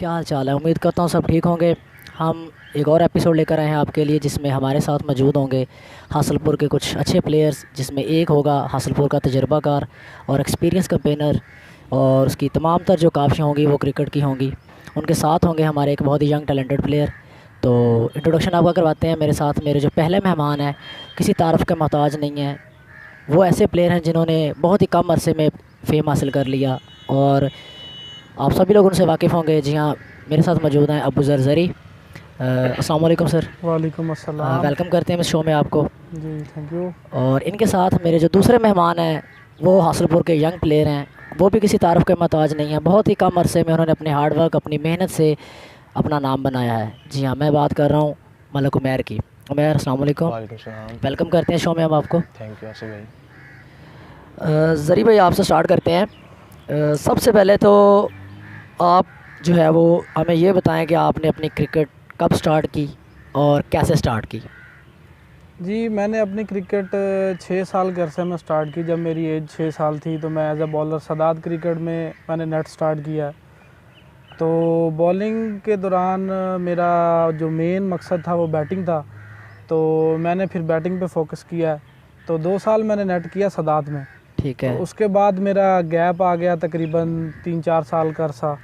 क्या हाल चाल है। उम्मीद करता हूँ सब ठीक होंगे। हम एक और एपिसोड लेकर आए हैं आपके लिए, जिसमें हमारे साथ मौजूद होंगे हासलपुर के कुछ अच्छे प्लेयर्स, जिसमें एक होगा हासलपुर का तजर्बाकार और एक्सपीरियंस कैंपेनर, और उसकी तमाम तर जो काविशें होंगी वो क्रिकेट की होंगी। उनके साथ होंगे हमारे एक बहुत ही यंग टैलेंटेड प्लेयर। तो इंट्रोडक्शन आपका करवाते हैं। मेरे साथ मेरे जो पहले मेहमान हैं, किसी तारफ़ के मोहताज नहीं हैं। वो ऐसे प्लेयर हैं जिन्होंने बहुत ही कम अरसे में फ़ेम हासिल कर लिया, और आप सभी लोग उनसे वाकिफ़ होंगे। जी हाँ, मेरे साथ मौजूद हैं अबू ज़रज़री। अस्सलाम वालेकुम सर। वालेकुम अस्सलाम। वेलकम करते हैं इस शो में आपको। जी थैंक यू। और इनके साथ मेरे जो दूसरे मेहमान हैं वो हासलपुर के यंग प्लेयर हैं। वो भी किसी तारफ़ के मोहताज नहीं हैं। बहुत ही कम अरसे में उन्होंने अपने हार्ड वर्क, अपनी मेहनत से अपना नाम बनाया है। जी हाँ, मैं बात कर रहा हूँ मलक उमैर की। उमैर, अस्सलाम वालेकुम। वालेकुम सलाम। वेलकम करते हैं शो में हम आपको। थैंक यू आसिफ भाई। ज़री भाई, आपसे स्टार्ट करते हैं। सबसे पहले तो आप जो है वो हमें ये बताएं कि आपने अपनी क्रिकेट कब स्टार्ट की और कैसे स्टार्ट की। जी मैंने अपनी क्रिकेट 6 साल के अरसे में स्टार्ट की। जब मेरी एज 6 साल थी तो मैं as a bowler Sadat cricket में मैंने नेट स्टार्ट किया। तो बॉलिंग के दौरान मेरा जो मेन मकसद था वो बैटिंग था, तो मैंने फिर बैटिंग पे फोकस किया। तो 2 साल मैंने नेट किया सदात में। ठीक है। तो उसके बाद मेरा गैप आ गया तकरीबन 3-4 साल का अरसा।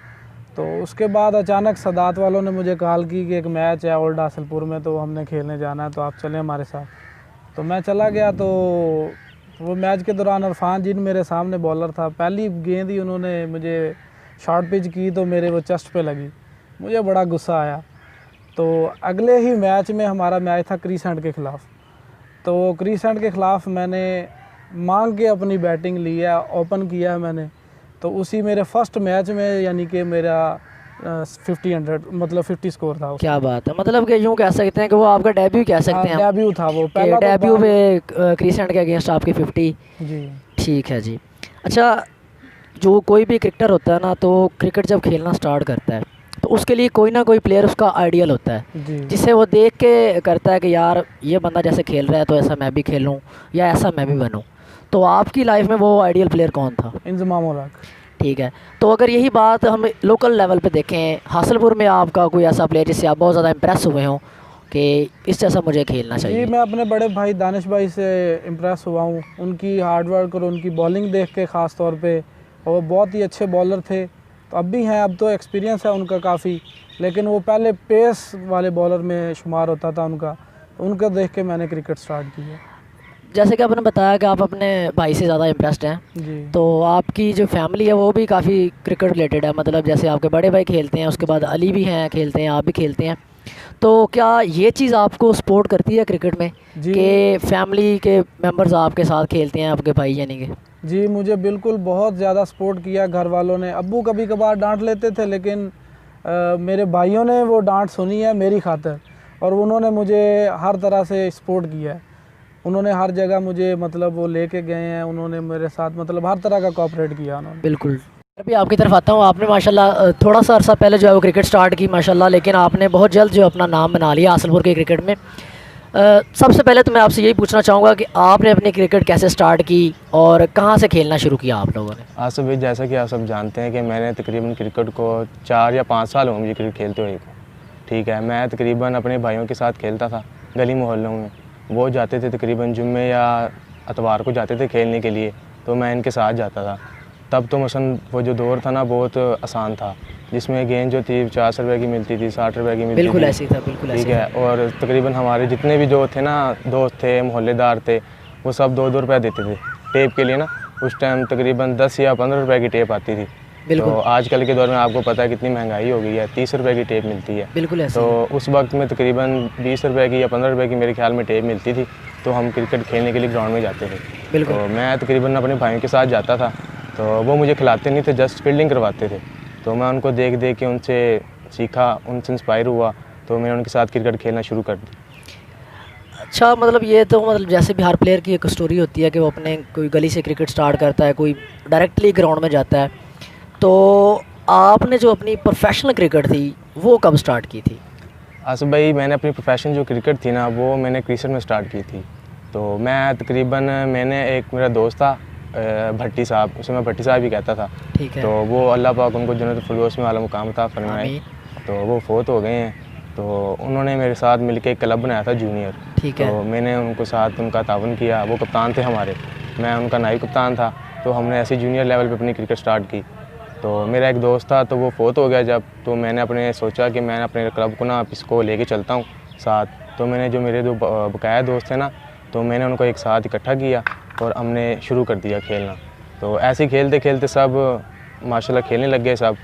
तो उसके बाद अचानक सदात वालों ने मुझे कॉल की कि एक मैच है ओल्ड हासलपुर में, तो हमने खेलने जाना है, तो आप चलें हमारे साथ। तो मैं चला गया। तो वो मैच के दौरान इरफान जिन मेरे सामने बॉलर था, पहली गेंद ही उन्होंने मुझे शॉर्ट पिच की तो मेरे वो चेस्ट पे लगी। मुझे बड़ा गुस्सा आया। तो अगले ही मैच में हमारा मैच था क्रीसेंट के ख़िलाफ़। तो क्रीसेंट के ख़िलाफ़ मैंने मांग के अपनी बैटिंग ली है, ओपन किया है मैंने। तो उसी मेरे फर्स्ट मैच में यानी कि मेरा 50-100 मतलब 50 स्कोर था उसका। क्या बात है। मतलब कि यूँ कह सकते हैं कि वो आपका डेब्यू कह सकते हैं हम, डेब्यू था वो कि पहला। डेब्यू पे क्रीसेंट के अगेंस्ट आपकी 50। जी ठीक है जी। अच्छा, जो कोई भी क्रिकेटर होता है ना, तो क्रिकेट जब खेलना स्टार्ट करता है तो उसके लिए कोई ना कोई प्लेयर उसका आइडियल होता है, जी जिसे वो देख के करता है कि यार ये बंदा जैसे खेल रहा है तो ऐसा मैं भी खेलूँ या ऐसा मैं भी बनूँ। तो आपकी लाइफ में वो आइडियल प्लेयर कौन था? इंजमाम उल हक। ठीक है। तो अगर यही बात हम लोकल लेवल पे देखें, हासलपुर में आपका कोई ऐसा प्लेयर जिससे आप बहुत ज़्यादा इम्प्रेस हुए हों कि इस जैसा मुझे खेलना जी चाहिए? मैं अपने बड़े भाई दानिश भाई से इम्प्रेस हुआ हूँ, उनकी हार्ड वर्क और उनकी बॉलिंग देख के ख़ास तौर पे। और वो बहुत ही अच्छे बॉलर थे, तो अब भी हैं। अब तो एक्सपीरियंस है उनका काफ़ी, लेकिन वो पहले पेस वाले बॉलर में शुमार होता था उनका। तो उनको देख के मैंने क्रिकेट स्टार्ट की है। जैसे कि आपने बताया कि आप अपने भाई से ज़्यादा इम्प्रेस्ड हैं, जी तो आपकी जो फैमिली है वो भी काफ़ी क्रिकेट रिलेटेड है। मतलब जैसे आपके बड़े भाई खेलते हैं, उसके बाद अली भी हैं खेलते हैं, आप भी खेलते हैं। तो क्या ये चीज़ आपको सपोर्ट करती है क्रिकेट में जी कि फैमिली के मेंबर्स आपके साथ खेलते हैं, आपके भाई यानी कि? जी मुझे बिल्कुल बहुत ज़्यादा सपोर्ट किया घर वालों ने। अब्बू कभी कभार डांट लेते थे, लेकिन मेरे भाइयों ने वो डांट सुनी है मेरी खातिर, और उन्होंने मुझे हर तरह से सपोर्ट किया है। उन्होंने हर जगह मुझे मतलब वो लेके गए हैं, उन्होंने मेरे साथ मतलब हर तरह का कोऑपरेट किया उन्होंने। बिल्कुल। अभी आपकी तरफ आता हूँ। आपने माशाल्लाह थोड़ा सा अरसा पहले जो है वो क्रिकेट स्टार्ट की माशाल्लाह, लेकिन आपने बहुत जल्द जो अपना नाम बना लिया हासलपुर के क्रिकेट में। सबसे पहले तो मैं आपसे यही पूछना चाहूँगा कि आपने अपनी क्रिकेट कैसे स्टार्ट की और कहाँ से खेलना शुरू किया आप लोगों ने? आसिफ भाई, जैसा कि आप सब जानते हैं कि मैंने तकरीबन क्रिकेट को 4 या 5 साल हुए मुझे क्रिकेट खेलते हुए को। ठीक है, मैं तकरीबन अपने भाइयों के साथ खेलता था गली मोहल्लों में। वो जाते थे तकरीबन जुम्मे या इतवार को जाते थे खेलने के लिए, तो मैं इनके साथ जाता था। तब तो मसलन वो जो दौर था ना बहुत आसान था, जिसमें गेंद जो थी 50 रुपये की मिलती थी, 60 रुपये की मिलती थी। बिल्कुल ऐसे ही था, बिल्कुल ठीक ऐसे है। और तकरीबन हमारे जितने भी जो थे ना दोस्त थे, मोहल्लेदार थे, वो सब 2-2 रुपये देते थे टेप के लिए ना। उस टाइम तकरीबन 10 या 15 रुपये की टेप आती थी। बिल्कुल तो आजकल के दौर में आपको पता है कितनी महंगाई हो गई है, 30 रुपये की टेप मिलती है। बिल्कुल ऐसे तो ही। उस वक्त में तकरीबन 20 रुपये की या 15 रुपये की मेरे ख्याल में टेप मिलती थी। तो हम क्रिकेट खेलने के लिए ग्राउंड में जाते थे। बिल्कुल। तो मैं तकरीबन अपने भाइयों के साथ जाता था, तो वो मुझे खिलाते नहीं थे, जस्ट फील्डिंग करवाते थे। तो मैं उनको देख देख के उनसे सीखा, उनसे इंस्पायर हुआ, तो मैंने उनके साथ क्रिकेट खेलना शुरू कर दी। अच्छा, मतलब ये तो मतलब जैसे भी हर प्लेयर की एक स्टोरी होती है कि वो अपने कोई गली से क्रिकेट स्टार्ट करता है, कोई डायरेक्टली ग्राउंड में जाता है। तो आपने जो अपनी प्रोफेशनल क्रिकेट थी वो कब स्टार्ट की थी? आसिफ भाई, मैंने अपनी प्रोफेशन जो क्रिकेट थी ना वो मैंने क्रिकेट में स्टार्ट की थी। तो मैं तकरीबन मैंने एक मेरा दोस्त था, भट्टी साहब, उसे मैं भट्टी साहब ही कहता था। ठीक है। तो वो अल्लाह पाक उनको जन्नत फिरदौस में आला मुकाम अता फरमाए। आमीन। तो वो फ़ौत हो गए हैं। तो उन्होंने मेरे साथ मिलके एक क्लब बनाया था जूनियर। ठीक है। तो मैंने उनको साथ उनका तावन किया। वो कप्तान थे हमारे, मैं उनका नायब कप्तान था। तो हमने ऐसे जूनियर लेवल पे अपनी क्रिकेट स्टार्ट की। तो मेरा एक दोस्त था, तो वो फ़ौत हो गया जब, तो मैंने अपने सोचा कि मैं अपने क्लब को ना इसको लेके चलता हूँ साथ। तो मैंने जो मेरे दो बकाया दोस्त थे ना, तो मैंने उनको एक साथ इकट्ठा किया और हमने शुरू कर दिया खेलना। तो ऐसे ही खेलते खेलते सब माशाल्लाह खेलने लग गए सब।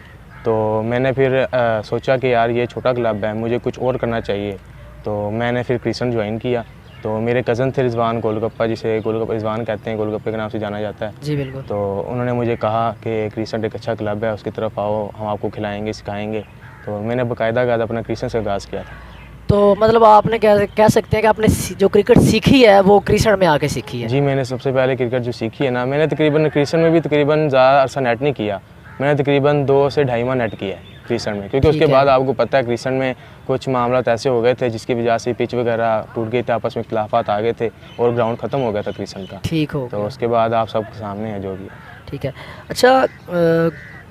तो मैंने फिर सोचा कि यार ये छोटा क्लब है, मुझे कुछ और करना चाहिए। तो मैंने फिर क्रिसन ज्वाइन किया। तो मेरे कज़न थे रिजवान गोलगप्पा, जिसे गोलगप्पा रिजवान कहते हैं, गोलगप्पे के नाम से जाना जाता है। जी बिल्कुल। तो उन्होंने मुझे कहा कि क्रिसन एक अच्छा क्लब है, उसकी तरफ आओ, हम आपको खिलाएंगे सिखाएंगे। तो मैंने बाकायदा अपना क्रिसन से आगाज़ किया था। तो मतलब आपने कह सकते हैं कि आपने जो क्रिकेट सीखी है वो क्रिसन में आके सीखी है। जी, मैंने सबसे पहले क्रिकेट जो सीखी है ना, मैंने तकरीबन क्रिसन में भी तकरीबन ज़्यादा अरसा नेट नहीं किया। मैंने तकरीबन 2 से ढाई माह नेट किया है क्रिसन में, क्योंकि उसके बाद आपको पता है क्रिसन में कुछ मामला ऐसे हो गए थे जिसकी वजह से पिच वगैरह टूट गई थी, आपस में इख्तिलाफात आ गए थे और ग्राउंड ख़त्म हो गया था क्रिसन का। ठीक हो तो गया। उसके बाद आप सबके सामने है जो भी है। ठीक है। अच्छा,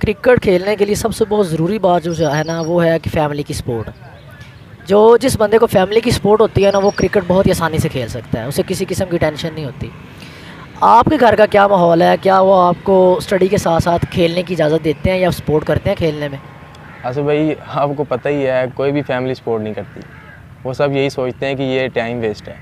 क्रिकेट खेलने के लिए सबसे बहुत ज़रूरी बात जो है ना, वो है कि फैमिली की सपोर्ट। जो जिस बंदे को फैमिली की सपोर्ट होती है ना, वो क्रिकेट बहुत ही आसानी से खेल सकता है, उसे किसी किस्म की टेंशन नहीं होती। आपके घर का क्या माहौल है? क्या वो आपको स्टडी के साथ साथ खेलने की इजाज़त देते हैं या सपोर्ट करते हैं खेलने में? अच्छा भाई, आपको पता ही है कोई भी फैमिली सपोर्ट नहीं करती। वो सब यही सोचते हैं कि ये टाइम वेस्ट है,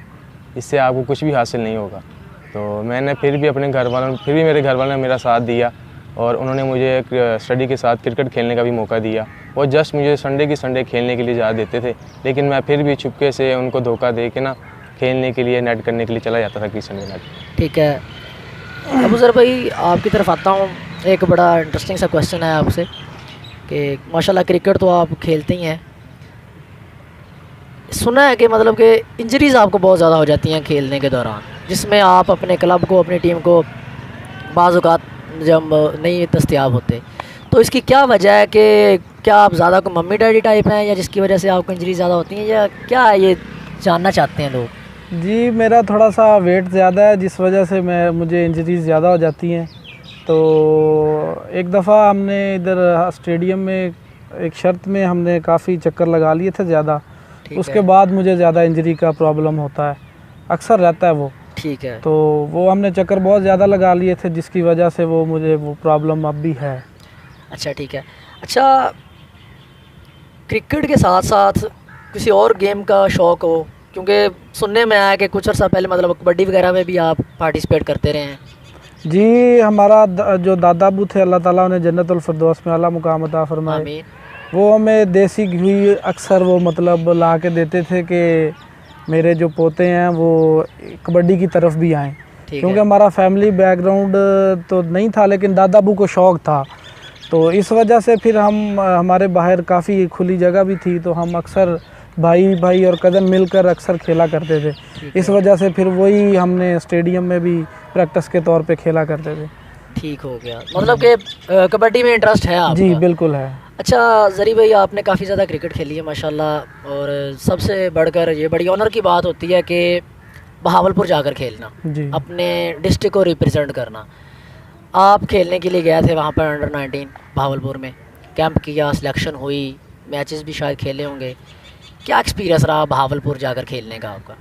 इससे आपको कुछ भी हासिल नहीं होगा। तो मैंने फिर भी मेरे घर वालों ने मेरा साथ दिया और उन्होंने मुझे स्टडी के साथ क्रिकेट खेलने का भी मौका दिया। और जस्ट मुझे संडे की संडे खेलने के लिए इजाज़त देते थे, लेकिन मैं फिर भी चुपके से उनको धोखा दे के ना खेलने के लिए, नेट करने के लिए चला जाता था क्रिसन में नेट। ठीक है। अब सर भाई आपकी तरफ आता हूँ। एक बड़ा इंटरेस्टिंग सा क्वेश्चन है आपसे कि माशाल्लाह क्रिकेट तो आप खेलते ही हैं, सुना है कि मतलब कि इंजरीज़ आपको बहुत ज़्यादा हो जाती हैं खेलने के दौरान, जिसमें आप अपने क्लब को, अपनी टीम को बाज़ औक़ात जब नहीं दस्तयाब होते, तो इसकी क्या वजह है? कि क्या आप ज़्यादा को मम्मी डैडी टाइप हैं या जिसकी वजह से आपको इंजरी ज़्यादा होती हैं, या क्या है, ये जानना चाहते हैं लोग? जी, मेरा थोड़ा सा वेट ज़्यादा है, जिस वजह से मुझे इंजरीज़ ज़्यादा हो जाती हैं। तो एक दफ़ा हमने इधर स्टेडियम में एक शर्त में हमने काफ़ी चक्कर लगा लिए थे ज़्यादा, उसके बाद मुझे ज़्यादा इंजरी का प्रॉब्लम होता है, अक्सर रहता है वो। ठीक है। तो वो हमने चक्कर बहुत ज़्यादा लगा लिए थे, जिसकी वजह से मुझे वो प्रॉब्लम अब भी है। अच्छा, ठीक है। अच्छा, क्रिकेट के साथ साथ किसी और गेम का शौक़ हो? क्योंकि सुनने में आया कि कुछ अर्सा पहले मतलब कबड्डी वगैरह में भी आप पार्टिसिपेट करते रहे हैं। जी, हमारा जो दादा अबू थे, अल्लाह ताला उन्हें जन्नतुल फिरदौस में आला मुकाम अता फरमाए, आमीन। वो हमें देसी घी अक्सर वो मतलब ला के देते थे कि मेरे जो पोते हैं वो कबड्डी की तरफ भी आएँ। क्योंकि हमारा फैमिली बैकग्राउंड तो नहीं था, लेकिन दादा अबू को शौक़ था। तो इस वजह से फिर हमारे बाहर काफ़ी खुली जगह भी थी, तो हम अक्सर भाई और कज़न मिलकर अक्सर खेला करते थे। इस वजह से फिर वही हमने स्टेडियम में भी प्रैक्टिस के तौर पे खेला करते थे। ठीक हो गया। मतलब कि कबड्डी में इंटरेस्ट है आपका? जी बिल्कुल है। अच्छा ज़री भाई, आपने काफ़ी ज़्यादा क्रिकेट खेली है माशाल्लाह, और सबसे बढ़कर ये बड़ी ऑनर की बात होती है कि बहावलपुर जाकर खेलना, जी, अपने डिस्ट्रिक्ट को रिप्रेजेंट करना। आप खेलने के लिए गए थे वहाँ पर अंडर 19 बहावलपुर में, कैंप किया, सिलेक्शन हुई, मैचेस भी शायद खेले होंगे। क्या एक्सपीरियंस रहा बहावलपुर जाकर खेलने का आपका?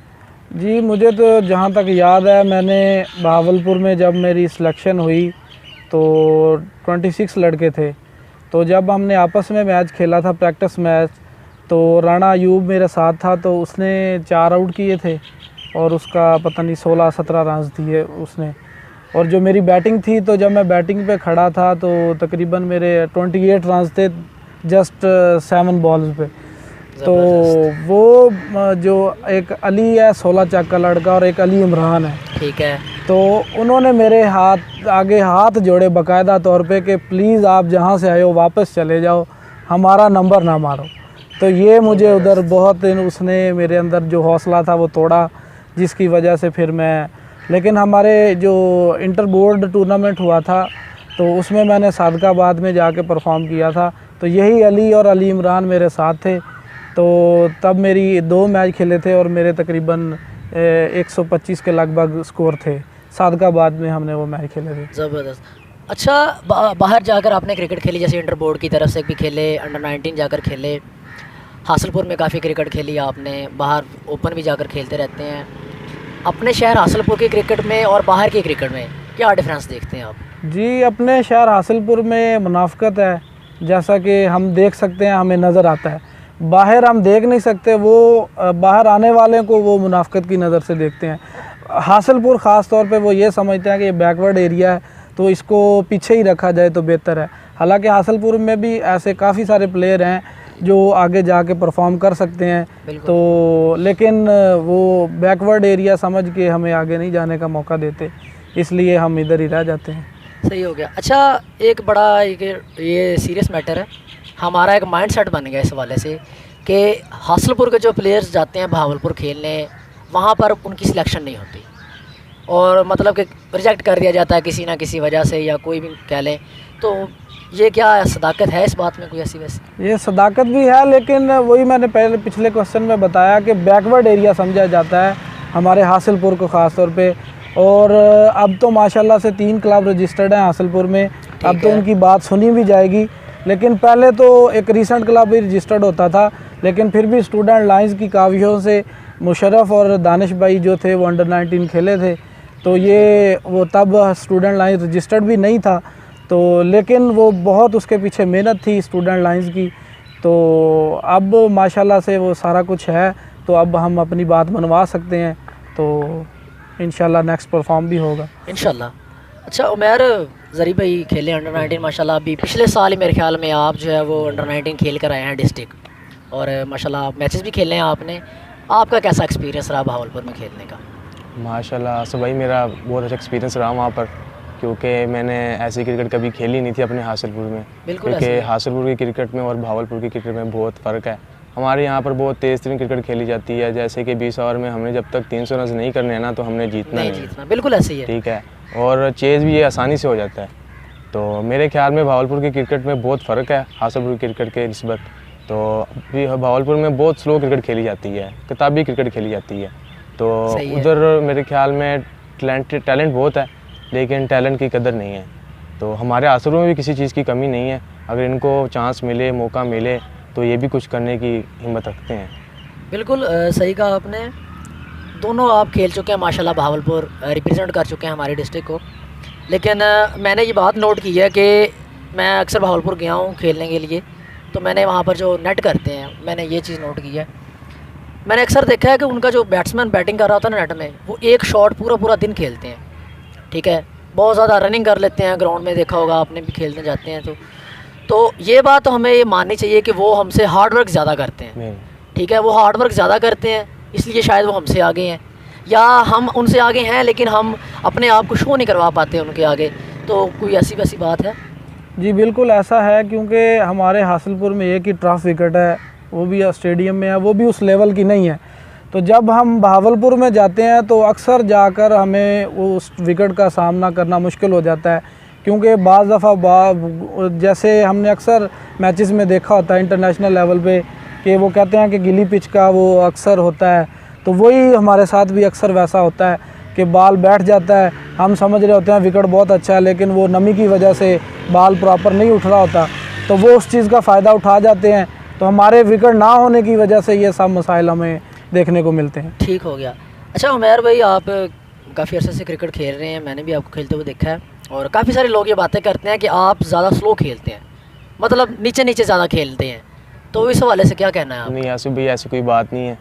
जी, मुझे तो जहाँ तक याद है, मैंने बहावलपुर में जब मेरी सिलेक्शन हुई तो 26 लड़के थे। तो जब हमने आपस में मैच खेला था, प्रैक्टिस मैच, तो राणा अयूब मेरे साथ था, तो उसने 4 आउट किए थे और उसका पता नहीं 16-17 रन दिए उसने। और जो मेरी बैटिंग थी, तो जब मैं बैटिंग पे खड़ा था तो तकरीबन मेरे 28 रन थे जस्ट 7 बॉल्स पे। तो वो जो एक अली है 16 चक का लड़का और एक अली इमरान है, ठीक है, तो उन्होंने मेरे आगे हाथ जोड़े बाकायदा तौर पे कि प्लीज़ आप जहाँ से आए हो वापस चले जाओ, हमारा नंबर ना मारो। तो ये मुझे उधर बहुत उसने मेरे अंदर जो हौसला था वो तोड़ा, जिसकी वजह से फिर लेकिन हमारे जो इंटर बोर्ड टूर्नामेंट हुआ था तो उसमें मैंने सादकाबाद में जाके परफॉर्म किया था। तो यही अली और अली इमरान मेरे साथ थे। तो तब मेरी 2 मैच खेले थे और मेरे तकरीबन 125 के लगभग स्कोर थे, सादकाबाद में हमने वो मैच खेले थे। ज़बरदस्त। अच्छा, बाहर जाकर आपने क्रिकेट खेली, जैसे इंटर बोर्ड की तरफ से भी खेले, अंडर 19 जाकर खेले, हासलपुर में काफ़ी क्रिकेट खेली आपने, बाहर ओपन भी जाकर खेलते रहते हैं। अपने शहर हासलपुर की क्रिकेट में और बाहर की क्रिकेट में क्या डिफरेंस देखते हैं आप? जी, अपने शहर हासलपुर में मुनाफ़क़त है, जैसा कि हम देख सकते हैं, हमें नज़र आता है। बाहर हम देख नहीं सकते, वो बाहर आने वाले को वो मुनाफ़क़त की नज़र से देखते हैं। हासलपुर ख़ास तौर पे वो ये समझते हैं कि ये बैकवर्ड एरिया है, तो इसको पीछे ही रखा जाए तो बेहतर है। हालांकि हासलपुर में भी ऐसे काफ़ी सारे प्लेयर हैं जो आगे जाके परफॉर्म कर सकते हैं, तो लेकिन वो बैकवर्ड एरिया समझ के हमें आगे नहीं जाने का मौका देते, इसलिए हम इधर ही रह जाते हैं। सही हो गया। अच्छा, एक बड़ा ये सीरियस मैटर है, हमारा एक माइंड सेट बन गया इस हवाले से कि हासलपुर के जो प्लेयर्स जाते हैं भावलपुर खेलने, वहाँ पर उनकी सिलेक्शन नहीं होती और मतलब कि रिजेक्ट कर दिया जाता है किसी ना किसी वजह से, या कोई भी कह लें। तो ये क्या सदाकत है इस बात में कोई ऐसी वैसी? ये सदाकत भी है, लेकिन वही मैंने पिछले क्वेश्चन में बताया कि बैकवर्ड एरिया समझा जाता है हमारे हासलपुर को ख़ास तौर पे। और अब तो माशाल्लाह से 3 क्लब रजिस्टर्ड हैं हासलपुर में, अब तो उनकी बात सुनी भी जाएगी। लेकिन पहले तो एक रीसेंट क्लब भी रजिस्टर्ड होता था, लेकिन फिर भी स्टूडेंट लाइंस की काविशों से मुशर्रफ और दानिश भाई जो थे वो अंडर 19 खेले थे, तो ये वो तब स्टूडेंट लाइंस रजिस्टर्ड भी नहीं था, तो लेकिन वो बहुत उसके पीछे मेहनत थी स्टूडेंट लाइंस की। तो अब माशाल्लाह से वो सारा कुछ है, तो अब हम अपनी बात मनवा सकते हैं, तो इंशाल्लाह नेक्स्ट परफॉर्म भी होगा इंशाल्लाह। अच्छा उमैर, ज़री भाई खेले अंडर 19 माशाल्लाह, अभी पिछले साल ही मेरे ख्याल में आप जो है वो अंडर 19 खेल कर आए हैं डिस्ट्रिक्ट, और माशाल्लाह मैचेस भी खेले हैं आपने। आपका कैसा एक्सपीरियंस रहा भावलपुर में खेलने का? माशाल्लाह से भाई मेरा बहुत अच्छा एक्सपीरियंस रहा वहाँ पर, क्योंकि मैंने ऐसी क्रिकेट कभी खेली नहीं थी अपने हासलपुर में। क्योंकि हासलपुर की क्रिकेट में और भावलपुर की क्रिकेट में बहुत फ़र्क है। हमारे यहाँ पर बहुत तेज़ तरीन क्रिकेट खेली जाती है, जैसे कि 20 ओवर में हमने जब तक 300 रन नहीं करने हैं ना, तो हमने जीतना नहीं। बिल्कुल ऐसे ही है, ठीक है। और चेज़ भी ये आसानी से हो जाता है। तो मेरे ख्याल में भावलपुर की क्रिकेट में बहुत फ़र्क है हासलपुर की क्रिकेट के निस्बत। तो भी भावलपुर में बहुत स्लो क्रिकेट खेली जाती है, किताबी क्रिकेट खेली जाती है। तो उधर मेरे ख्याल में टैलेंट बहुत है, लेकिन टैलेंट की कदर नहीं है। तो हमारे हासलपुर में भी किसी चीज़ की कमी नहीं है, अगर इनको चांस मिले, मौका मिले, तो ये भी कुछ करने की हिम्मत रखते हैं। बिल्कुल सही कहा आपने। दोनों आप खेल चुके हैं माशाल्लाह, भावलपुर रिप्रेजेंट कर चुके हैं हमारी डिस्ट्रिक्ट को। लेकिन मैंने ये बात नोट की है कि मैं अक्सर भावलपुर गया हूँ खेलने के लिए, तो मैंने वहाँ पर जो नेट करते हैं, मैंने ये चीज़ नोट की है। मैंने अक्सर देखा है कि उनका जो बैट्समैन बैटिंग कर रहा होता है ना नेट में, वो एक शॉट पूरा दिन खेलते हैं। ठीक है, बहुत ज़्यादा रनिंग कर लेते हैं ग्राउंड में, देखा होगा आपने भी खेलने जाते हैं तो ये बात तो हमें ये माननी चाहिए कि वो हमसे हार्ड वर्क ज़्यादा करते हैं। ठीक है, वो हार्ड वर्क ज़्यादा करते हैं, इसलिए शायद वो हमसे आगे हैं, या हम उनसे आगे हैं लेकिन हम अपने आप को शो नहीं करवा पाते उनके आगे। तो कोई ऐसी वैसी बात है? जी बिल्कुल ऐसा है, क्योंकि हमारे हासलपुर में एक ही ट्रफ विकेट है, वो भी स्टेडियम में है, वो भी उस लेवल की नहीं है। तो जब हम भावलपुर में जाते हैं तो अक्सर जाकर हमें उस विकेट का सामना करना मुश्किल हो जाता है, क्योंकि बाज़ दफ़ा जैसे हमने अक्सर मैचेस में देखा होता है इंटरनेशनल लेवल पे कि वो कहते हैं कि गिली पिच का वो अक्सर होता है, तो वही हमारे साथ भी अक्सर वैसा होता है कि बाल बैठ जाता है। हम समझ रहे होते हैं विकेट बहुत अच्छा है, लेकिन वो नमी की वजह से बाल प्रॉपर नहीं उठ रहा होता, तो वो उस चीज़ का फ़ायदा उठा जाते हैं। तो हमारे विकेट ना होने की वजह से ये सब मसाइल हमें देखने को मिलते हैं। ठीक हो गया। अच्छा उमैर भाई, आप काफ़ी अर्से से क्रिकेट खेल रहे हैं, मैंने भी आपको खेलते हुए देखा है, और काफ़ी सारे लोग ये बातें करते हैं कि आप ज़्यादा स्लो खेलते हैं, मतलब नीचे ज़्यादा खेलते हैं, तो इस हवाले से क्या कहना है आप? नहीं ऐसी भी ऐसी कोई बात नहीं है।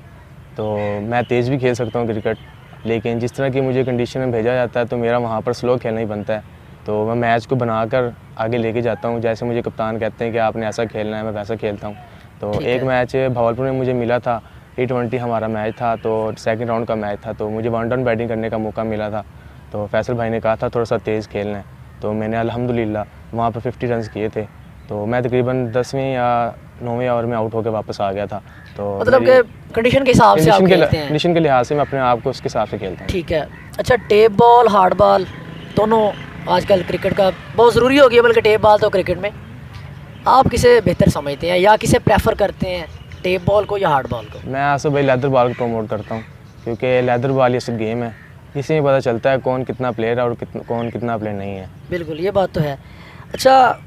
तो मैं तेज़ भी खेल सकता हूँ क्रिकेट, लेकिन जिस तरह की मुझे कंडीशन में भेजा जाता है तो मेरा वहाँ पर स्लो खेलना ही बनता है। तो मैं मैच को बनाकर आगे लेके जाता हूँ, जैसे मुझे कप्तान कहते हैं कि आपने ऐसा खेलना है, मैं वैसा खेलता हूँ। तो एक मैच भावलपुर में मुझे मिला था, T20 हमारा मैच था, तो सेकंड राउंड का मैच था, तो मुझे 1 डाउन बैटिंग करने का मौका मिला था। तो फैसल भाई ने कहा था थोड़ा सा तेज़ खेलना है, तो मैंने अल्हम्दुलिल्लाह वहाँ पर 50 रन किए थे। तो मैं तकरीबन 10वें या 9वें ओवर में आउट होकर वापस आ गया था। तो मतलब कि कंडीशन के हिसाब से आप खेलते हैं? कंडीशन के लिहाज से मैं अपने आप को उसके हिसाब से खेलता हूँ। ठीक है। अच्छा, टेप बॉल हार्ड बॉल दोनों आजकल क्रिकेट का बहुत ज़रूरी हो गया, बल्कि टेप बॉल तो क्रिकेट में आप किसे बेहतर समझते हैं या किसे प्रेफर करते हैं, टेप बॉल को या हार्ड बॉल को? मैं आसफ भाई लेदर बॉल को प्रमोट करता हूँ, क्योंकि लेदर बॉल ये सिर्फ गेम है, इसी में पता चलता है कौन कितना प्लेयर है और कौन कितना प्लेयर नहीं है। बिल्कुल, ये बात तो है। अच्छा,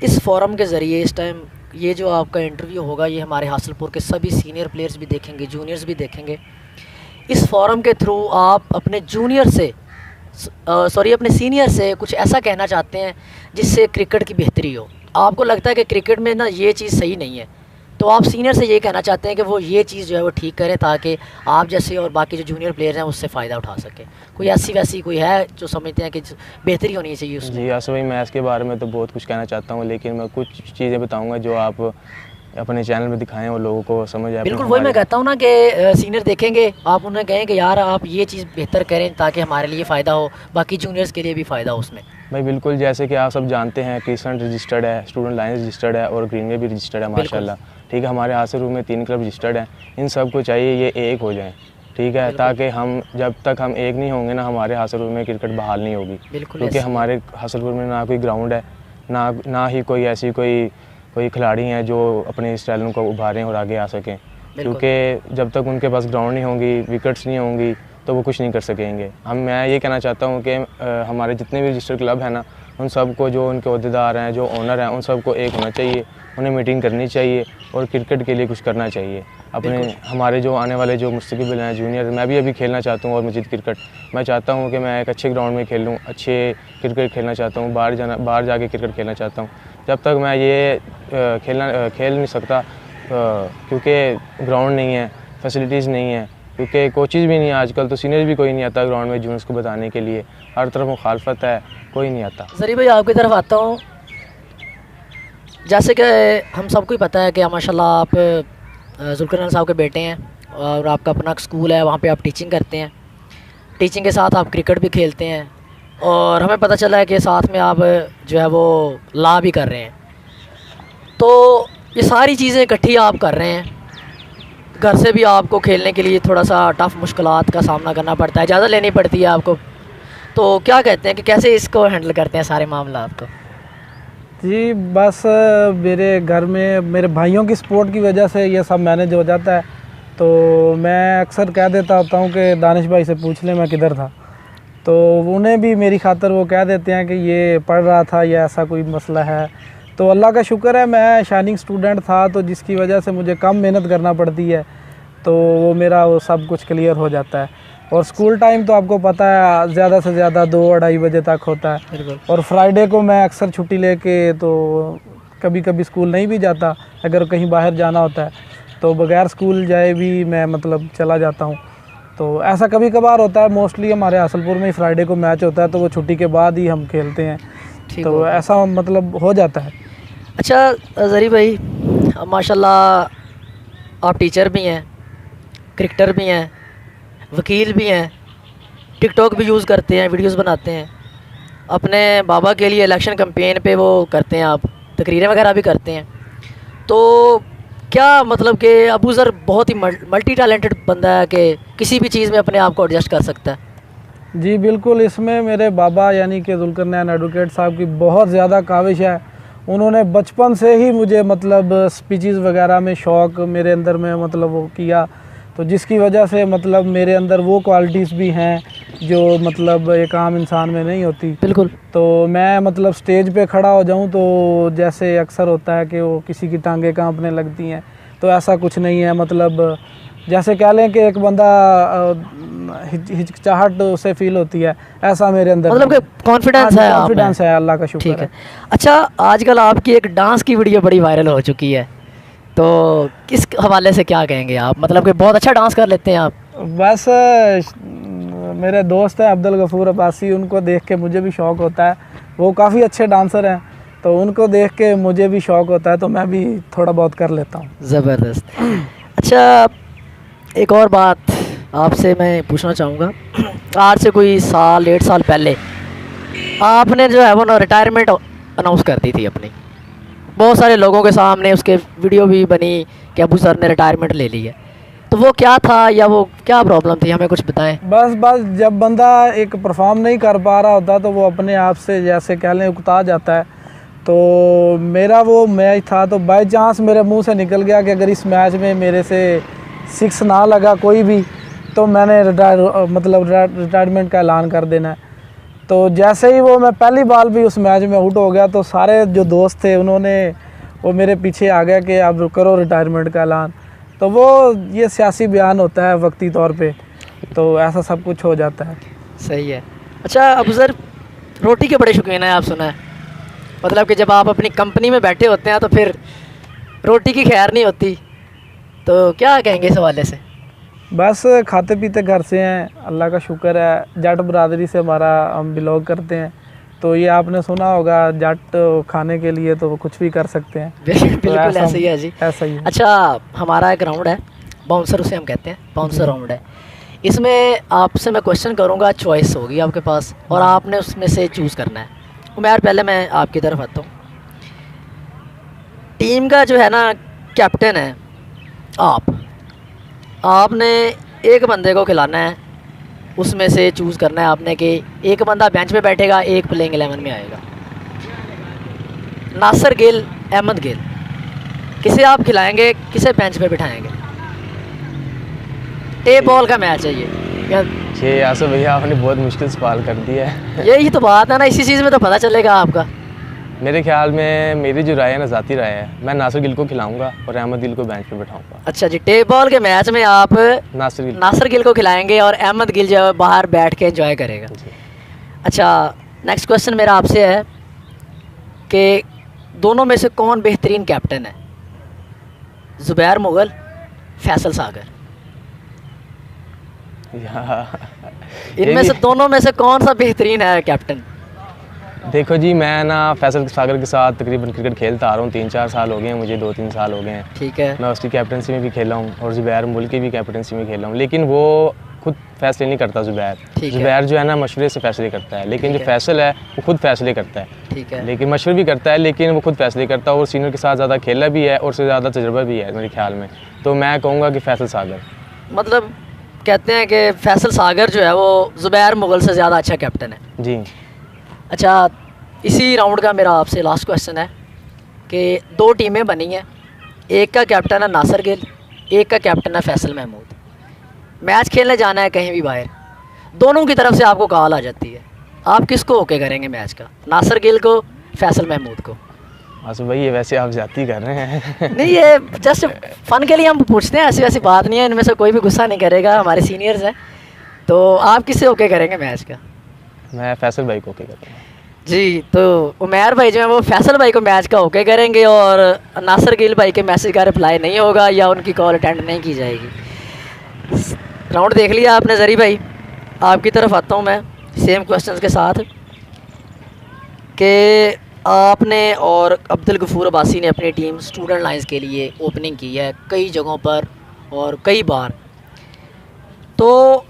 इस फोरम के ज़रिए इस टाइम ये जो आपका इंटरव्यू होगा, ये हमारे हासिलपुर के सभी सीनियर प्लेयर्स भी देखेंगे, जूनियर्स भी देखेंगे। इस फोरम के थ्रू आप अपने जूनियर से अपने सीनियर से कुछ ऐसा कहना चाहते हैं जिससे क्रिकेट की बेहतरी हो। आपको लगता है कि क्रिकेट में ना ये चीज़ सही नहीं है, तो आप सीनियर से ये कहना चाहते हैं कि वो ये चीज़ जो है वो ठीक करें, ताकि आप जैसे और बाकी जो जूनियर प्लेयर्स हैं उससे फ़ायदा उठा सकें। कोई ऐसी वैसी कोई है जो समझते हैं कि बेहतरी होनी चाहिए उसमें? जी आसिफ भाई, मैं इसके बारे में तो बहुत कुछ कहना चाहता हूँ, लेकिन मैं कुछ चीज़ें बताऊँगा जो आप अपने चैनल में दिखाएं और लोगों को समझ आए। बिल्कुल, वही मैं कहता हूँ ना कि सीनियर देखेंगे, आप उन्हें कहें कि यार आप ये चीज़ बेहतर करें ताकि हमारे लिए फ़ायदा हो, बाकी जूनियर्स के लिए भी फ़ायदा हो उसमें। भाई बिल्कुल, जैसे कि आप सब जानते हैं क्रिसेंट रजिस्टर्ड है, स्टूडेंट लाइन रजिस्टर्ड है और ग्रीनवे भी रजिस्टर्ड है माशाल्लाह। ठीक है, हमारे हासिलपुर में 3 क्लब रजिस्टर्ड हैं। इन सब को चाहिए ये एक हो जाएं, ठीक है, ताकि हम जब तक हम एक नहीं होंगे ना, हमारे हासिलपुर में क्रिकेट बहाल नहीं होगी। क्योंकि हमारे हासिलपुर में ना कोई ग्राउंड है, ना ही कोई ऐसी कोई खिलाड़ी हैं जो अपने इस टैलेंट को उभारें और आगे आ सकें। क्योंकि जब तक उनके पास ग्राउंड नहीं होंगी, विकेट्स नहीं होंगी, तो वो कुछ नहीं कर सकेंगे। मैं ये कहना चाहता हूँ कि हमारे जितने भी रजिस्टर्ड क्लब हैं ना, उन सबको, जो उनके अहदेदार हैं, जो ओनर हैं, उन सबको एक होना चाहिए, उन्हें मीटिंग करनी चाहिए और क्रिकेट के लिए कुछ करना चाहिए। अपने हमारे जो आने वाले जो मुस्तक़बिल हैं जूनियर, मैं भी अभी खेलना चाहता हूँ और मजीद क्रिकेट मैं चाहता हूँ कि मैं एक अच्छे ग्राउंड में खेलूँ, अच्छे क्रिकेट खेलना चाहता हूँ, बाहर जाके क्रिकेट खेलना चाहता हूँ। जब तक मैं ये खेल नहीं सकता, क्योंकि ग्राउंड नहीं है, फैसिलिटीज़ नहीं है, क्योंकि कोचेज़ भी नहीं है आजकल, तो सीनियर भी कोई नहीं आता ग्राउंड में जूनियर्स को बताने के लिए। हर तरफ मुखालफत है, कोई नहीं आता। ज़री भाई, आपकी तरफ आता हूँ। जैसे कि हम सबको ही पता है कि माशाल्लाह आप जुल्फ़िकार साहब के बेटे हैं और आपका अपना स्कूल है, वहाँ पे आप टीचिंग करते हैं, टीचिंग के साथ आप क्रिकेट भी खेलते हैं और हमें पता चला है कि साथ में आप जो है वो लॉ भी कर रहे हैं। तो ये सारी चीज़ें इकट्ठी आप कर रहे हैं, घर से भी आपको खेलने के लिए थोड़ा सा टफ़ मुश्किलात का सामना करना पड़ता है, इजाज़त लेनी पड़ती है आपको। तो क्या कहते हैं कि कैसे इसको हैंडल करते हैं सारे मामला आपको? जी बस मेरे घर में मेरे भाइयों की सपोर्ट की वजह से ये सब मैनेज हो जाता है। तो मैं अक्सर कह देता होता हूँ कि दानिश भाई से पूछ ले मैं किधर था, तो उन्हें भी मेरी खातर वो कह देते हैं कि ये पढ़ रहा था या ऐसा कोई मसला है। तो अल्लाह का शुक्र है, मैं शाइनिंग स्टूडेंट था, तो जिसकी वजह से मुझे कम मेहनत करना पड़ती है, तो वो मेरा वो सब कुछ क्लियर हो जाता है। और स्कूल टाइम तो आपको पता है ज़्यादा से ज़्यादा 2-2:30 बजे तक होता है। और फ्राइडे को मैं अक्सर छुट्टी लेके तो कभी कभी स्कूल नहीं भी जाता, अगर कहीं बाहर जाना होता है तो बग़ैर स्कूल जाए भी मैं मतलब चला जाता हूँ। तो ऐसा कभी कभार होता है। मोस्टली हमारे हासिलपुर में ही फ्राइडे को मैच होता है, तो वो छुट्टी के बाद ही हम खेलते हैं, तो ऐसा मतलब हो जाता है। अच्छा ज़री भाई, माशाल्लाह आप टीचर भी हैं, क्रिकेटर भी हैं, वकील भी हैं, टिकटॉक भी यूज़ करते हैं, वीडियोस बनाते हैं, अपने बाबा के लिए इलेक्शन कैंपेन पे वो करते हैं, आप तकरीरें वगैरह भी करते हैं। तो क्या मतलब कि अबू ज़र बहुत ही मल्टी टैलेंटेड बंदा है कि किसी भी चीज़ में अपने आप को एडजस्ट कर सकता है? जी बिल्कुल, इसमें मेरे बाबा यानी कि जुल्फ़िकार एडवोकेट साहब की बहुत ज़्यादा काविश है। उन्होंने बचपन से ही मुझे मतलब स्पीचेस वगैरह में शौक़ मेरे अंदर में मतलब वो किया, तो जिसकी वजह से मतलब मेरे अंदर वो क्वालिटीज़ भी हैं जो मतलब एक आम इंसान में नहीं होती। बिल्कुल। तो मैं मतलब स्टेज पे खड़ा हो जाऊं तो जैसे अक्सर होता है कि वो किसी की टांगें कांपने लगती हैं, तो ऐसा कुछ नहीं है। मतलब जैसे कह लें कि एक बंदा हिचकिचाहट उसे फील होती है, ऐसा मेरे अंदर मतलब कि कॉन्फिडेंस है, कॉन्फिडेंस है, अल्लाह का शुक्र है। अच्छा, आजकल आपकी एक डांस की वीडियो बड़ी वायरल हो चुकी है, तो किस हवाले से क्या कहेंगे आप? मतलब कि बहुत अच्छा डांस कर लेते हैं आप। बस मेरे दोस्त हैं अब्दुल गफूर अब्बासी, उनको देख के मुझे भी शौक़ होता है, वो काफ़ी अच्छे डांसर हैं, तो उनको देख के मुझे भी शौक़ होता है, तो मैं भी थोड़ा बहुत कर लेता हूँ। ज़बरदस्त। अच्छा, एक और बात आपसे मैं पूछना चाहूँगा, आज से कोई 1.5 साल पहले आपने जो है वो ना रिटायरमेंट अनाउंस कर दी थी अपनी, बहुत सारे लोगों के सामने उसके वीडियो भी बनी कि अबू सर ने रिटायरमेंट ले ली है, तो वो क्या था या वो क्या प्रॉब्लम थी, हमें कुछ बताएं। बस जब बंदा एक परफॉर्म नहीं कर पा रहा होता तो वो अपने आप से जैसे कह लें उकता जाता है। तो मेरा वो मैच था, तो बाई चांस मेरे मुंह से निकल गया कि अगर इस मैच में मेरे से 6 ना लगा कोई भी, तो मैंने रिटायरमेंट का ऐलान कर देना है। तो जैसे ही वो मैं पहली बार भी उस मैच में आउट हो गया तो सारे जो दोस्त थे उन्होंने वो मेरे पीछे आ गया कि अब करो रिटायरमेंट का ऐलान। तो वो ये सियासी बयान होता है वक्ती तौर पे, तो ऐसा सब कुछ हो जाता है। सही है। अच्छा अफजर, रोटी के बड़े शौकीन हैं आप, सुना है? मतलब कि जब आप अपनी कंपनी में बैठे होते हैं तो फिर रोटी की खैर नहीं होती, तो क्या कहेंगे इस हवाले से? बस खाते पीते घर से हैं, अल्लाह का शुक्र है। जट बरादरी से हम बिलोंग करते हैं, तो ये आपने सुना होगा जट खाने के लिए तो वो कुछ भी कर सकते हैं। बिल्कुल ऐसा ही है जी, ऐसा ही है। अच्छा हमारा एक राउंड है, बाउंसर उसे हम कहते हैं, बाउंसर राउंड है। इसमें आपसे मैं क्वेश्चन करूँगा, चॉइस होगी आपके पास और आपने उसमें से चूज़ करना है। उमैर, पहले मैं आपकी तरफ आता हूँ। टीम का जो है ना कैप्टन है आपने एक बंदे को खिलाना है, उसमें से चूज़ करना है आपने कि एक बंदा बेंच पे बैठेगा, एक प्लेइंग 11 में आएगा। नासिर गिल, अहमद गिल, किसे आप खिलाएंगे, किसे बेंच पे बिठाएंगे? टेप बॉल का मैच है ये आसफ भैया आपने बहुत मुश्किल सवाल कर दिया है। यही तो बात है ना, इसी चीज़ में तो पता चलेगा आपका। मेरे ख्याल में मेरी जो राय है ना, ज़ाती राय है, मैं नासिर गिल को खिलाऊंगा और अहमद गिल को बेंच पे बैठाऊंगा। अच्छा जी, टेप बॉल के मैच में आप नासिर गिल को खिलाएंगे और अहमद गिल जो है बाहर बैठ के एंजॉय करेगा। अच्छा, नेक्स्ट क्वेश्चन मेरा आपसे है कि दोनों में से कौन बेहतरीन कैप्टन है? ज़ुबैर मुगल, फैसल सागर, इनमें से दोनों में से कौन सा बेहतरीन है कैप्टन? देखो जी, मैं ना फैसल सागर के साथ तकरीबन क्रिकेट खेलता आ रहा हूँ, 3-4 साल हो गए हैं मुझे, 2-3 साल हो गए हैं। ठीक है। मैं उसकी कैप्टनसी में भी खेला हूँ और ज़ुबैर मुल्क की भी कैप्टनसी में खेला हूँ, लेकिन वो खुद फैसले नहीं करता। ज़ुबैर जो है ना मशवरे से फैसले करता है, लेकिन जो फैसल है वो खुद फैसले करता है। ठीक है। लेकिन मशवरे भी करता है, लेकिन वो खुद फैसले करता है और सीनियर के साथ ज़्यादा खेला भी है और उससे ज़्यादा तजुर्बा भी है मेरे ख्याल में। तो मैं कहूँगा कि फैसल सागर। मतलब कहते हैं कि फैसल सागर जो है वो ज़ुबैर मुगल से ज़्यादा अच्छा कैप्टन है जी। अच्छा, इसी राउंड का मेरा आपसे लास्ट क्वेश्चन है कि 2 टीमें बनी हैं, एक का कैप्टन है नासिर गिल, एक का कैप्टन है फैसल महमूद। मैच खेलने जाना है कहीं भी बाहर, दोनों की तरफ से आपको कॉल आ जाती है, आप किसको ओके करेंगे मैच का? नासिर गिल को, फैसल महमूद को? आसफ भाई ये वैसे आप जाती कर रहे हैं। नहीं, ये जस्ट फ़न के लिए हम पूछते हैं, ऐसी वैसी बात नहीं है, इनमें से कोई भी गुस्सा नहीं करेगा, हमारे सीनियर्स हैं। तो आप किससे ओके करेंगे मैच का? मैं फैसल भाई को ओके करूँगा जी। तो उमैर भाई जो है वो फैसल भाई को मैच का ओके करेंगे और नासिर गिल भाई के मैसेज का रिप्लाई नहीं होगा या उनकी कॉल अटेंड नहीं की जाएगी। राउंड देख लिया आपने। ज़री भाई, आपकी तरफ आता हूँ मैं सेम क्वेश्चंस के साथ कि आपने और अब्दुल गफूर अब्बासी ने अपनी टीम स्टूडेंट लाइंस के लिए ओपनिंग की है कई जगहों पर और कई बार, तो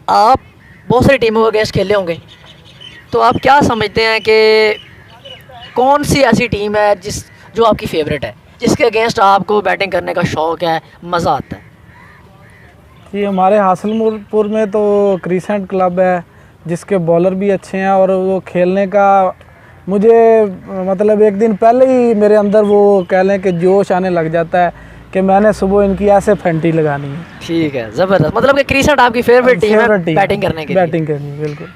आप बहुत सारी टीमों के अगेंस्ट खेले होंगे, तो आप क्या समझते हैं कि कौन सी ऐसी टीम है जो आपकी फेवरेट है, जिसके अगेंस्ट आपको बैटिंग करने का शौक़ है, मज़ा आता है? ये हमारे हासिलपुर में तो क्रिसेंट क्लब है जिसके बॉलर भी अच्छे हैं और वो खेलने का मुझे मतलब एक दिन पहले ही मेरे अंदर वो कह लें कि जोश आने लग जाता है कि मैंने सुबह इनकी ऐसे फेंटी लगानी है। ठीक है, ज़बरदस्त। मतलब कि क्रिसेंट आपकी फेवरेट टीम है बैटिंग करने के लिए? बैटिंग करनी, बिल्कुल।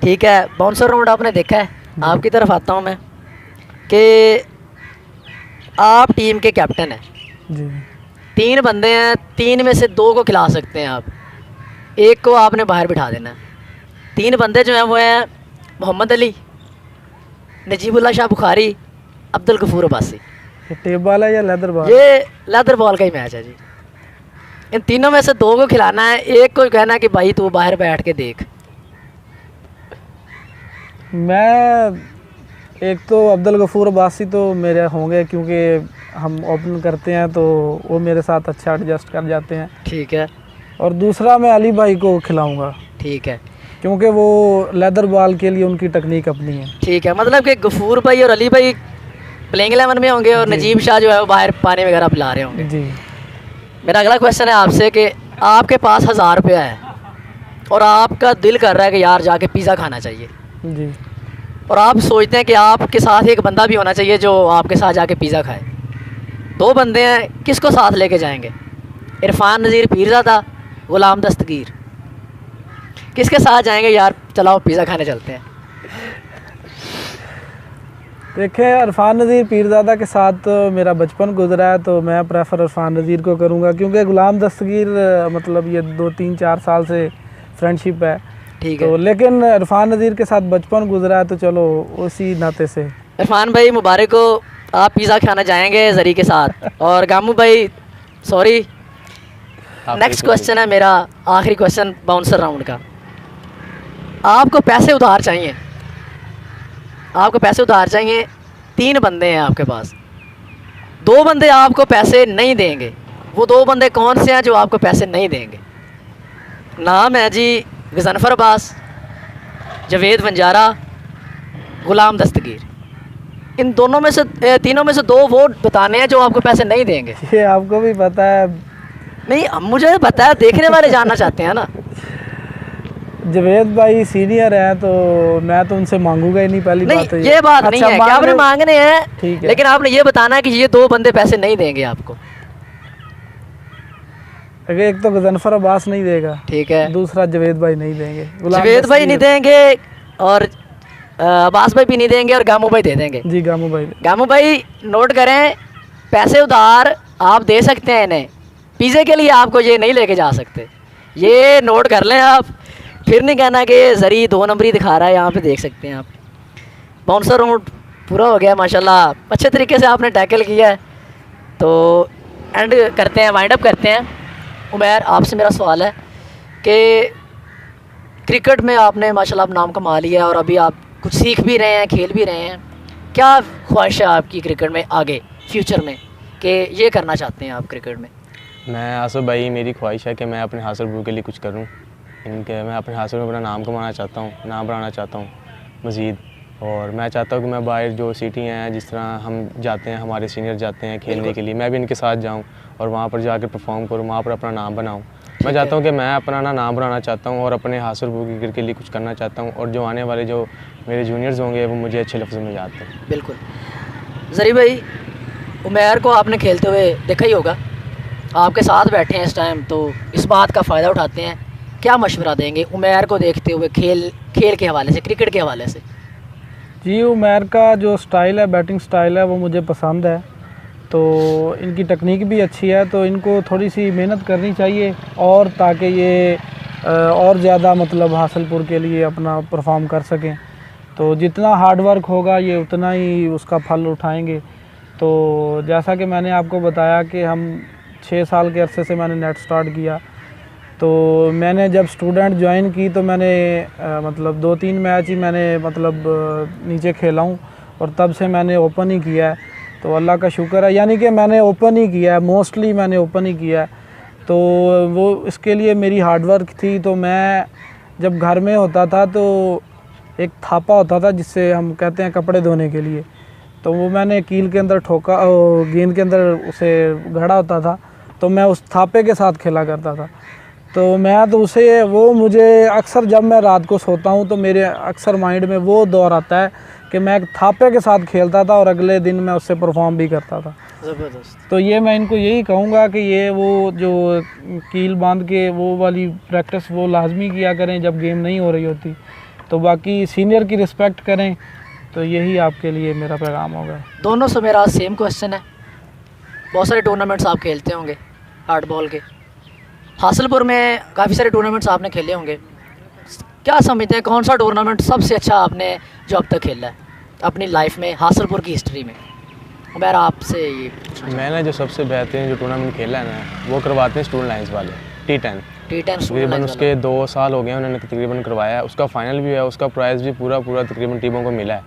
ठीक है, बाउंसर राउंड आपने देखा है। आपकी तरफ आता हूँ मैं कि आप टीम के कैप्टन हैं जी। 3 बंदे हैं, 3 में से 2 को खिला सकते हैं आप, एक को आपने बाहर बिठा देना है। 3 बंदे जो हैं वो हैं मोहम्मद अली, नजीबुल्लाह शाह बुखारी, अब्दुल गफूर अब्बासी। ये टेप बॉल है या लेदर बॉल? ये लेदर बॉल का ही मैच है जी। इन तीनों में से 2 को खिलाना है, एक को कहना है कि भाई तू बाहर बैठ के देख। मैं एक तो अब्दुल गफूर अब्बासी तो मेरे होंगे क्योंकि हम ओपन करते हैं तो वो मेरे साथ अच्छा एडजस्ट कर जाते हैं। ठीक है। और दूसरा मैं अली भाई को खिलाऊंगा। ठीक है। क्योंकि वो लेदर बॉल के लिए उनकी टेक्निक अपनी है। ठीक है, मतलब कि गफूर भाई और अली भाई प्लेइंग 11 में होंगे और नजीब शाह जो है वो बाहर पानी वगैरह पिला रहे होंगे। जी। मेरा अगला क्वेश्चन है आपसे कि आपके पास 1000 रुपया है और आपका दिल कर रहा है कि यार जाके पिज़्ज़ा खाना चाहिए जी, और आप सोचते हैं कि आपके साथ एक बंदा भी होना चाहिए जो आपके साथ जाके पिज़्ज़ा खाए। 2 बंदे हैं, किसको साथ लेके जाएंगे? इरफान नज़ीर पीरज़ादा गुलाम दस्तगीर। किसके साथ जाएंगे यार? चलाओ पिज़्ज़ा खाने चलते हैं। देखिए, इरफान नज़ीर पीरज़ादा के साथ तो मेरा बचपन गुजरा है, तो मैं प्रेफर इरफान नज़ीर को करूँगा, क्योंकि गुलाम दस्तगीर मतलब ये 2-3-4 साल से फ्रेंडशिप है। ठीक है। तो लेकिन इरफान नज़ीर के साथ बचपन गुजरा है, तो चलो उसी नाते से। इरफान भाई मुबारक हो, आप पिज़्ज़ा खाना जाएंगे जरी के साथ। और गामू भाई सॉरी, नेक्स्ट क्वेश्चन है मेरा, आखिरी क्वेश्चन बाउंसर राउंड का। आपको पैसे उधार चाहिए, आपको पैसे उधार चाहिए। 3 बंदे हैं आपके पास, 2 बंदे आपको पैसे नहीं देंगे। वो 2 बंदे कौन से हैं जो आपको पैसे नहीं देंगे? नाम है जी गजनफर अब्बास, जवेद वंजारा, गुलाम दस्तगीर। इन दोनों में से तीनों में से 2 वो बताने हैं जो आपको पैसे नहीं देंगे। ये आपको भी पता है? नहीं, मुझे पता है, देखने वाले जानना चाहते हैं ना। जवेद भाई सीनियर हैं, तो मैं तो उनसे मांगूंगा ही नहीं, पहली बात तो ये बात नहीं है कि आपने मांगने हैं, ठीक है, लेकिन आपने ये बताना है कि ये 2 बंदे पैसे नहीं देंगे आपको। एक तो गजनफर अब्बास नहीं देगा, ठीक है, दूसरा जवेद भाई नहीं देंगे, जवेद भाई नहीं देंगे, और अब्बास भाई भी नहीं देंगे, और गामू भाई दे देंगे। जी गामू भाई। गामू भाई नोट करें, पैसे उधार आप दे सकते हैं इन्हें, पिज़्ज़े के लिए आपको ये नहीं लेके जा सकते। ये नोट कर लें आप, फिर नहीं कहना कि जरी 2 नंबरी दिखा रहा है। यहाँ पे देख सकते हैं आप, बाउंसर राउंड पूरा हो गया माशाल्लाह, अच्छे तरीके से आपने टैकल किया है। तो एंड करते हैं, वाइंड अप करते हैं। उमैर, आपसे मेरा सवाल है कि क्रिकेट में आपने माशाल्लाह नाम कमा लिया है, और अभी आप कुछ सीख भी रहे हैं, खेल भी रहे हैं। क्या ख्वाहिश है आपकी क्रिकेट में आगे फ्यूचर में, कि ये करना चाहते हैं आप क्रिकेट में? मैं आसफ भाई, मेरी ख्वाहिश है कि मैं अपने हासिलपुर के लिए कुछ करूं। इनके मैं अपने हासिल में अपना नाम कमाना चाहता हूं, नाम बढ़ाना चाहता हूं मज़ीद। और मैं चाहता हूं कि मैं बाहर जो सिटी हैं, जिस तरह हम जाते हैं, हमारे सीनियर जाते हैं खेलने के लिए, मैं भी इनके साथ जाऊं और वहाँ पर जाकर परफॉर्म करूं, वहाँ पर अपना नाम बनाऊं। मैं चाहता हूं कि मैं अपना नाम बनाना चाहता हूं और अपने हासिलपुर क्रिकेट के लिए कुछ करना चाहता हूं, और जो आने वाले जो मेरे जूनियर्स होंगे वो मुझे अच्छे लफ्ज़ों में याद हैं। बिल्कुल। जरी भाई, उमैर को आपने खेलते हुए देखा ही होगा, आपके साथ बैठे हैं इस टाइम, तो इस बात का फ़ायदा उठाते हैं। क्या मशवरा देंगे उमैर को देखते हुए खेल के हवाले से, क्रिकेट के हवाले से? जी, उमैर का जो स्टाइल है, बैटिंग स्टाइल है, वो मुझे पसंद है। तो इनकी टेक्निक भी अच्छी है, तो इनको थोड़ी सी मेहनत करनी चाहिए, और ताकि ये और ज़्यादा मतलब हासिलपुर के लिए अपना परफॉर्म कर सकें। तो जितना हार्ड वर्क होगा ये उतना ही उसका फल उठाएंगे। तो जैसा कि मैंने आपको बताया कि हम 6 साल के अरसे से मैंने नेट स्टार्ट किया। तो मैंने जब स्टूडेंट ज्वाइन की तो मैंने मतलब 2-3 मैच ही मैंने मतलब नीचे खेला हूँ, और तब से मैंने ओपन ही किया है। तो अल्लाह का शुक्र है, यानी कि मैंने ओपन ही किया है, मोस्टली मैंने ओपन ही किया है। तो वो इसके लिए मेरी हार्डवर्क थी। तो मैं जब घर में होता था तो एक थापा होता था जिससे हम कहते हैं कपड़े धोने के लिए, तो वो मैंने कील के अंदर ठोका, गेंद के अंदर उसे गड़ा होता था, तो मैं उस थापे के साथ खेला करता था। तो मैं तो उसे वो मुझे अक्सर जब मैं रात को सोता हूँ तो मेरे अक्सर माइंड में वो दौर आता है कि मैं एक थापे के साथ खेलता था और अगले दिन मैं उससे परफॉर्म भी करता था। ज़बरदस्त। तो ये मैं इनको यही कहूँगा कि ये वो जो कील बांध के वो वाली प्रैक्टिस वो लाजमी किया करें जब गेम नहीं हो रही होती। तो बाकी सीनियर की रिस्पेक्ट करें, तो यही आपके लिए मेरा पैगाम होगा। दोनों से मेरा सेम क्वेश्चन है। बहुत सारे टूर्नामेंट्स आप खेलते होंगे हार्ड बॉल के, हासिलपुर में काफ़ी सारे टूर्नामेंट्स आपने खेले होंगे। क्या समझते हैं कौन सा टूर्नामेंट सबसे अच्छा आपने जो अब तक खेला है अपनी लाइफ में, हासिलपुर की हिस्ट्री में? उमैर, आपसे ये मैंने जो सबसे बेहतरीन जो टूर्नामेंट खेला है ना, वो करवाते हैं स्टूडेंट लाइन्स वाले, T10 तकरीबन उसके 2 साल हो गए उन्होंने तकरीबन करवाया है। उसका फाइनल भी है, उसका प्राइज़ भी पूरा तकरीबन टीमों को मिला है।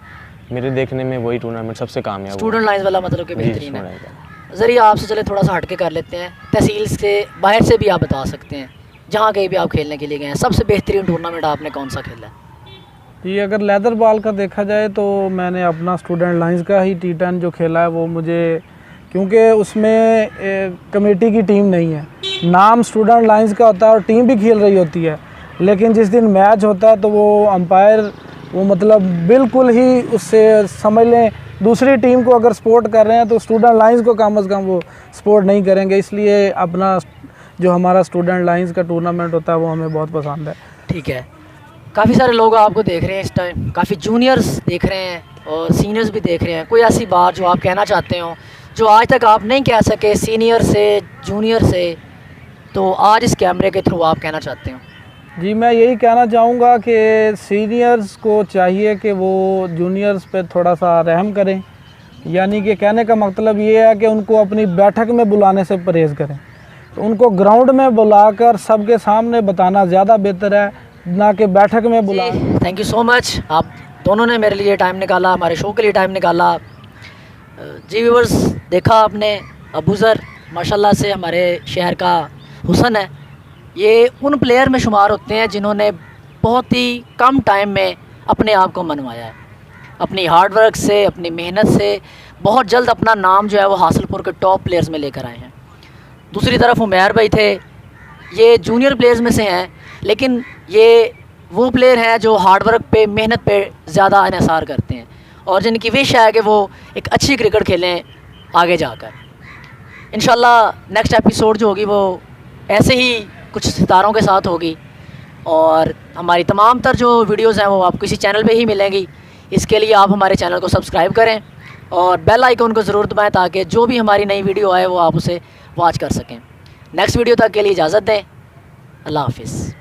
मेरे देखने में वही टूर्नामेंट सबसे कामयाब स्टूडेंट लाइन्स वाला मतलब कि बेहतरीन है। ज़रिए आपसे चले थोड़ा सा हटके कर लेते हैं, तहसील से बाहर से भी आप बता सकते हैं, जहाँ कहीं भी आप खेलने के लिए गए हैं, सबसे बेहतरीन टूर्नामेंट आपने कौन सा खेला है? जी, अगर लेदर बॉल का देखा जाए तो मैंने अपना स्टूडेंट लाइन्स का ही T10 जो खेला है वो मुझे, क्योंकि उसमें कमेटी की टीम नहीं है, नाम स्टूडेंट लाइन्स का होता है और टीम भी खेल रही होती है, लेकिन जिस दिन मैच होता है तो वो अंपायर वो मतलब बिल्कुल ही उससे समझ लें दूसरी टीम को अगर सपोर्ट कर रहे हैं तो स्टूडेंट लाइन्स को कम से कम वो सपोर्ट नहीं करेंगे। इसलिए अपना जो हमारा स्टूडेंट लाइंस का टूर्नामेंट होता है वो हमें बहुत पसंद है। ठीक है, काफ़ी सारे लोग आपको देख रहे हैं इस टाइम, काफ़ी जूनियर्स देख रहे हैं और सीनियर्स भी देख रहे हैं। कोई ऐसी बात जो आप कहना चाहते हो जो आज तक आप नहीं कह सके सीनियर से, जूनियर से, तो आज इस कैमरे के थ्रू आप कहना चाहते हो? जी, मैं यही कहना चाहूँगा कि सीनियर्स को चाहिए कि वो जूनियर्स पे थोड़ा सा रहम करें, यानी कि कहने का मतलब ये है कि उनको अपनी बैठक में बुलाने से परहेज़ करें। तो उनको ग्राउंड में बुलाकर सबके सामने बताना ज़्यादा बेहतर है, ना कि बैठक में बुला। थैंक यू सो मच, आप दोनों ने मेरे लिए टाइम निकाला, हमारे शो के लिए टाइम निकाला। जी व्यूअर्स, देखा आपने, अबूज़र माशाल्लाह से हमारे शहर का हुस्न है। ये उन प्लेयर में शुमार होते हैं जिन्होंने बहुत ही कम टाइम में अपने आप को मनवाया है, अपनी हार्ड वर्क से, अपनी मेहनत से बहुत जल्द अपना नाम जो है वो हासिलपुर के टॉप प्लेयर्स में लेकर आए हैं। दूसरी तरफ उमैर भाई थे, ये जूनियर प्लेयर्स में से हैं, लेकिन ये वो प्लेयर हैं जो हार्ड वर्क पे, मेहनत पे ज़्यादा इन्हिसार करते हैं और जिनकी विश है कि वो एक अच्छी क्रिकेट खेलें आगे जाकर। इंशाल्लाह नेक्स्ट एपिसोड जो होगी वो ऐसे ही कुछ सितारों के साथ होगी और हमारी तमाम तर जो वीडियोज़ हैं वो आपको इसी चैनल पे ही मिलेंगी। इसके लिए आप हमारे चैनल को सब्सक्राइब करें और बेल आइकन को ज़रूर दबाएं ताकि जो भी हमारी नई वीडियो आए वो आप उसे वॉच कर सकें। नेक्स्ट वीडियो तक के लिए इजाज़त दें। अल्लाह हाफिज़।